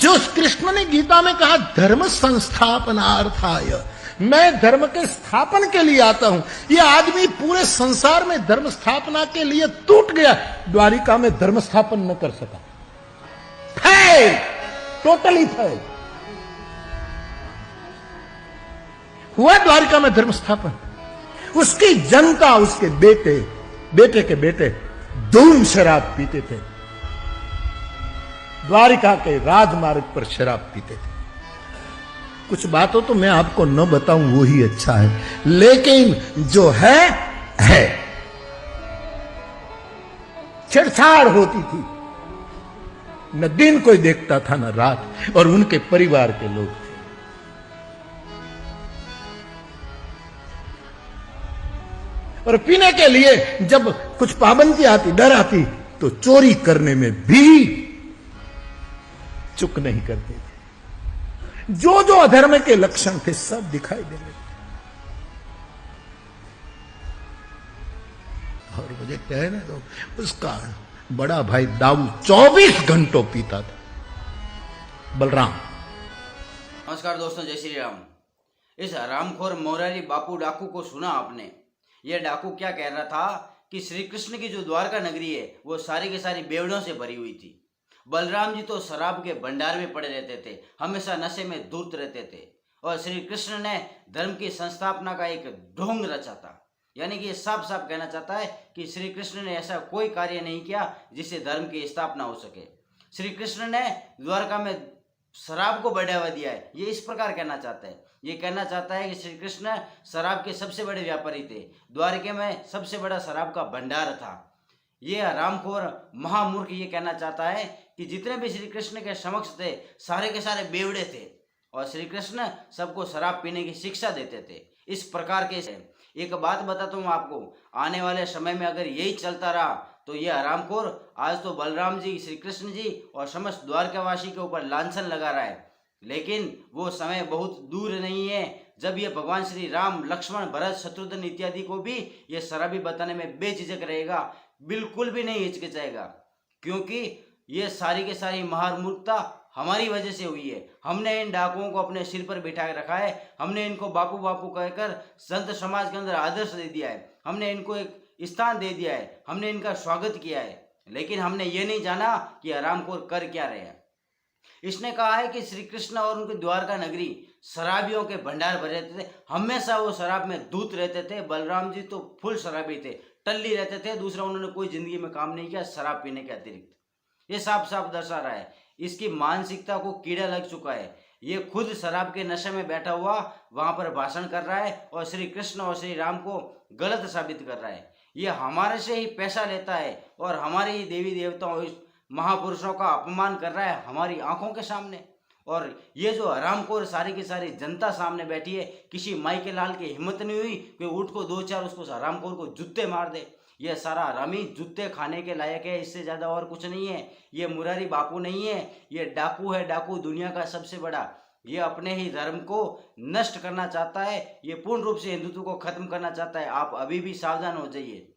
जो कृष्ण ने गीता में कहा धर्म संस्थापनार्थाय, मैं धर्म के स्थापन के लिए आता हूं, ये आदमी पूरे संसार में धर्म स्थापना के लिए टूट गया, द्वारिका में धर्म स्थापन न कर सका, फेल, टोटली फेल हुआ द्वारिका में धर्म स्थापन। उसकी जनता, उसके बेटे, बेटे के बेटे धूम शराब पीते थे, द्वारिका के राजमार्ग पर शराब पीते थे। कुछ बातों तो मैं आपको न बताऊं वो ही अच्छा है, लेकिन जो है छेड़छाड़ होती थी, न दिन कोई देखता था न रात, और उनके परिवार के लोग थे। और पीने के लिए जब कुछ पाबंदी आती, डर आती, तो चोरी करने में भी चुक नहीं करते थे। जो जो अधर्म के लक्षण थे सब दिखाई देने लगे। और मुझे कहने दो, उसका बड़ा भाई दाऊ 24 घंटों पीता था, बलराम। नमस्कार दोस्तों, जय श्री राम। इस हरामखोर मोरारी बापू डाकू को सुना आपने? यह डाकू क्या कह रहा था कि श्री कृष्ण की जो द्वारका नगरी है वो सारी की सारी बेवड़ों से भरी हुई थी। बलराम जी तो शराब के भंडार में पड़े रहते थे, हमेशा नशे में धूर्त रहते थे, और श्री कृष्ण ने धर्म की संस्थापना का एक ढोंग रचा था। यानी कि ये साफ साफ कहना चाहता है कि श्री कृष्ण ने ऐसा कोई कार्य नहीं किया जिससे धर्म की स्थापना हो सके। श्री कृष्ण ने द्वारका में शराब को बढ़ावा दिया है, ये इस प्रकार कहना चाहता है। ये कहना चाहता है कि श्री कृष्ण शराब के सबसे बड़े व्यापारी थे, द्वारके में सबसे बड़ा शराब का भंडार था। ये हरामखोर महामूर्ख ये कहना चाहता है कि जितने भी श्री कृष्ण के समक्ष थे सारे के सारे बेवड़े थे, और श्री कृष्ण सबको शराब पीने की शिक्षा देते थे। इस प्रकार के एक बात बताता हूँ आपको, आने वाले समय में अगर यही चलता रहा तो ये हरामखोर आज तो बलराम जी, श्री कृष्ण जी और समस्त द्वारकावासी के ऊपर लांछन लगा रहा है, लेकिन वो समय बहुत दूर नहीं है जब ये भगवान श्री राम, लक्ष्मण, भरत, शत्रुघ्न इत्यादि को भी ये शराबी बताने में बेझिझक रहेगा, बिल्कुल भी नहीं हिचकिचाएगा, क्योंकि ये सारी के सारी महामूर्खता हमारी वजह से हुई है। हमने इन डाकुओं को अपने सिर पर बिठाए रखा है, हमने इनको बापू बापू कहकर संत समाज के अंदर आदर्श दे दिया है, हमने इनको एक स्थान दे दिया है, हमने इनका स्वागत किया है, लेकिन हमने ये नहीं जाना कि हरामखोर कर क्या रहे हैं। इसने कहा है कि श्री कृष्ण और उनकी द्वारका नगरी शराबियों के भंडार भरे रहते थे, हमेशा वो शराब में धूत रहते थे। बलराम जी तो फुल शराबी थे, टल्ली रहते थे, दूसरा उन्होंने कोई जिंदगी में काम नहीं किया शराब पीने के अतिरिक्त। ये साफ साफ दर्शा रहा है इसकी मानसिकता को कीड़ा लग चुका है। ये खुद शराब के नशे में बैठा हुआ वहां पर भाषण कर रहा है और श्री कृष्ण और श्री राम को गलत साबित कर रहा है। ये हमारे से ही पैसा लेता है और हमारे ही देवी देवताओं, महापुरुषों का अपमान कर रहा है हमारी आंखों के सामने। और ये जो हरामखोर सारी की सारी जनता सामने बैठी है, किसी माई के लाल की हिम्मत नहीं हुई कि उठ को दो चार उसको हरामखोर को जूते मार दे। ये सारा हरामी जूते खाने के लायक है, इससे ज्यादा और कुछ नहीं है। ये मुरारी बापू नहीं है, ये डाकू है, डाकू दुनिया का सबसे बड़ा। ये अपने ही धर्म को नष्ट करना चाहता है, ये पूर्ण रूप से हिंदुत्व को खत्म करना चाहता है। आप अभी भी सावधान हो जाइए।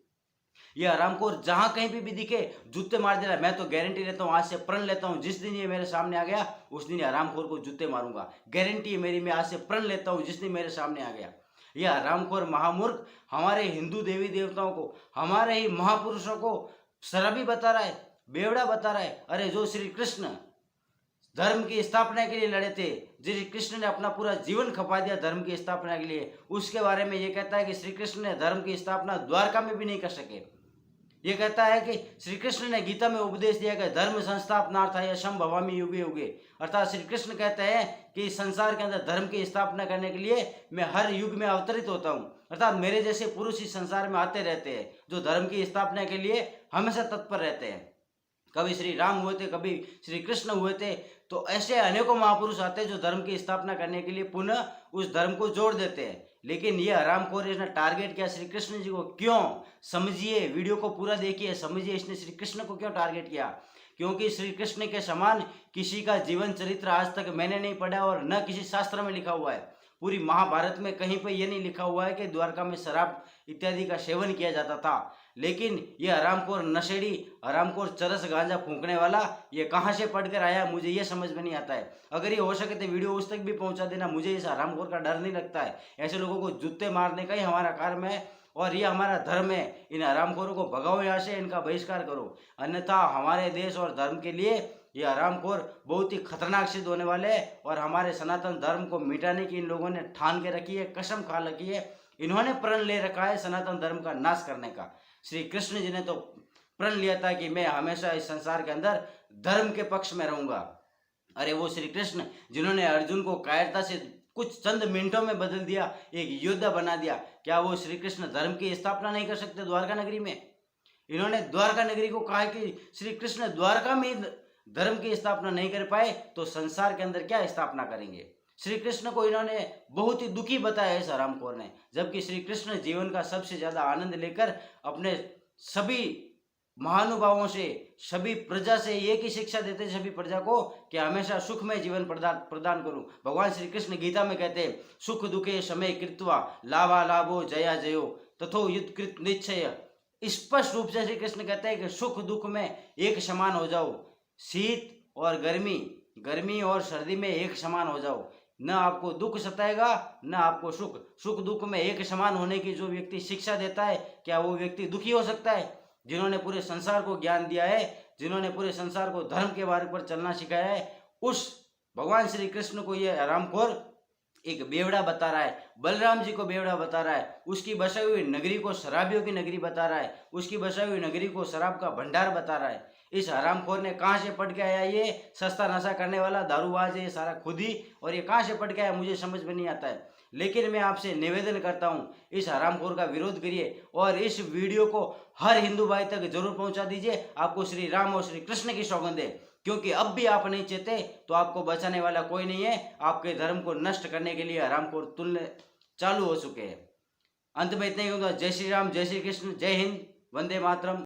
ये हरामखोर जहां कहीं भी दिखे जूते मार दे रहा है। मैं तो गारंटी लेता हूँ, आज से प्रण लेता हूँ, जिस दिन ये मेरे सामने आ गया उस दिन हरामखोर को जूते मारूंगा। गारंटी है मेरी, मैं आज से प्रण लेता हूँ, जिस दिन मेरे सामने आ गया। यह हरामखोर महामूर्ख हमारे हिंदू देवी देवताओं को, हमारे ही महापुरुषों को शराबी बता रहा है, बेवड़ा बता रहा है। अरे जो श्री कृष्ण धर्म की स्थापना के लिए लड़े थे, श्री कृष्ण ने अपना पूरा जीवन खपा दिया धर्म की स्थापना के लिए, उसके बारे में ये कहता है कि श्री कृष्ण ने धर्म की स्थापना द्वारका में भी नहीं कर सके। ये कहता है कि श्री कृष्ण ने गीता में उपदेश दिया कि धर्म संस्थापनार्थाय संभवामि युगे युगे, अर्थात श्री कृष्ण कहते हैं कि संसार के अंदर धर्म की स्थापना करने के लिए मैं हर युग में अवतरित होता हूँ, अर्थात मेरे जैसे पुरुष इस संसार में आते रहते हैं जो धर्म की स्थापना के लिए हमेशा तत्पर रहते हैं। कभी श्री राम हुए थे, कभी श्री कृष्ण हुए थे, तो ऐसे अनेकों महापुरुष आते हैं जो धर्म की स्थापना करने के लिए पुनः उस धर्म को जोड़ देते हैं। लेकिन ये हरामखोर इसने टारगेट किया श्री कृष्ण जी को। क्यों? समझिए, वीडियो को पूरा देखिए, समझिए इसने श्री कृष्ण को क्यों टारगेट किया। क्योंकि श्री कृष्ण के समान किसी का जीवन चरित्र आज तक मैंने नहीं पढ़ा और न किसी शास्त्र में लिखा हुआ है। पूरी महाभारत में कहीं पे ये नहीं लिखा हुआ है कि द्वारका में शराब इत्यादि का सेवन किया जाता था। लेकिन ये हरामखोर नशेड़ी, हरामखोर चरस गांजा फूंकने वाला ये कहाँ से पढ़कर आया, मुझे ये समझ में नहीं आता है। अगर ये हो सके तो वीडियो उस तक भी पहुंचा देना, मुझे इस हरामखोर का डर नहीं लगता है। ऐसे लोगों को जूते मारने का ही हमारा कार्य है और ये हमारा धर्म है। इन हरामखोरों को भगाओ यहाँ से, इनका बहिष्कार करो, अन्यथा हमारे देश और धर्म के लिए ये हरामखोर बहुत ही खतरनाक सिद्ध होने वाले हैं। और हमारे सनातन धर्म को मिटाने की इन लोगों ने ठान के रखी है, कसम खा रखी है, इन्होंने प्रण ले रखा है सनातन धर्म का नाश करने का। श्री कृष्ण जी ने तो प्रण लिया था कि मैं हमेशा इस संसार के अंदर धर्म के पक्ष में रहूंगा। अरे वो श्री कृष्ण जिन्होंने अर्जुन को कायरता से कुछ चंद मिनटों में बदल दिया, एक योद्धा बना दिया, क्या वो श्री कृष्ण धर्म की स्थापना नहीं कर सकते द्वारका नगरी में? इन्होंने द्वारका नगरी को कहा कि श्री कृष्ण द्वारका में धर्म की स्थापना नहीं कर पाए तो संसार के अंदर क्या स्थापना करेंगे? श्री कृष्ण को इन्होंने बहुत ही दुखी बताया इस हरामखोर ने, जबकि श्री कृष्ण जीवन का सबसे ज्यादा आनंद लेकर अपने सभी महानुभावों से, सभी प्रजा से एक ही शिक्षा देते सभी प्रजा को कि हमेशा सुखमय जीवन प्रदान करूं। भगवान श्री कृष्ण गीता में कहते हैं सुख दुखे समय कृत्वा लाभा लाभो जया जयो तथो युद्ध कृत निश्चय। स्पष्ट रूप से श्री कृष्ण कहते हैं कि सुख दुख में एक समान हो जाओ, शीत और गर्मी, गर्मी और सर्दी में एक समान हो जाओ, न आपको दुख सताएगा न आपको सुख। सुख दुख में एक समान होने की जो व्यक्ति शिक्षा देता है, क्या वो व्यक्ति दुखी हो सकता है? जिन्होंने पूरे संसार को ज्ञान दिया है, जिन्होंने पूरे संसार को धर्म के मार्ग पर चलना सिखाया है, उस भगवान श्री कृष्ण को ये हरामखोर एक बेवड़ा बता रहा है, बलराम जी को बेवड़ा बता रहा है, उसकी बसाई हुई नगरी को शराबियों की नगरी बता रहा है, उसकी बसाई हुई नगरी को शराब का भंडार बता रहा है। इस हरामखोर ने कहाँ से पढ़ के आया? ये सस्ता नशा करने वाला दारूबाज है ये सारा खुद ही, और ये कहाँ से पढ़ के आया मुझे समझ में नहीं आता है। लेकिन मैं आपसे निवेदन करता हूँ इस हरामखोर का विरोध करिए और इस वीडियो को हर हिंदू भाई तक जरूर पहुंचा दीजिए। आपको श्री राम और श्री कृष्ण की सौगंध है, क्योंकि अब भी आप नहीं चेते तो आपको बचाने वाला कोई नहीं है। आपके धर्म को नष्ट करने के लिए हरामखोर तुल्य चालू हो चुके हैं। अंत में इतना ही होगा। जय श्री राम, जय श्री कृष्ण, जय हिंद, वंदे मातरम।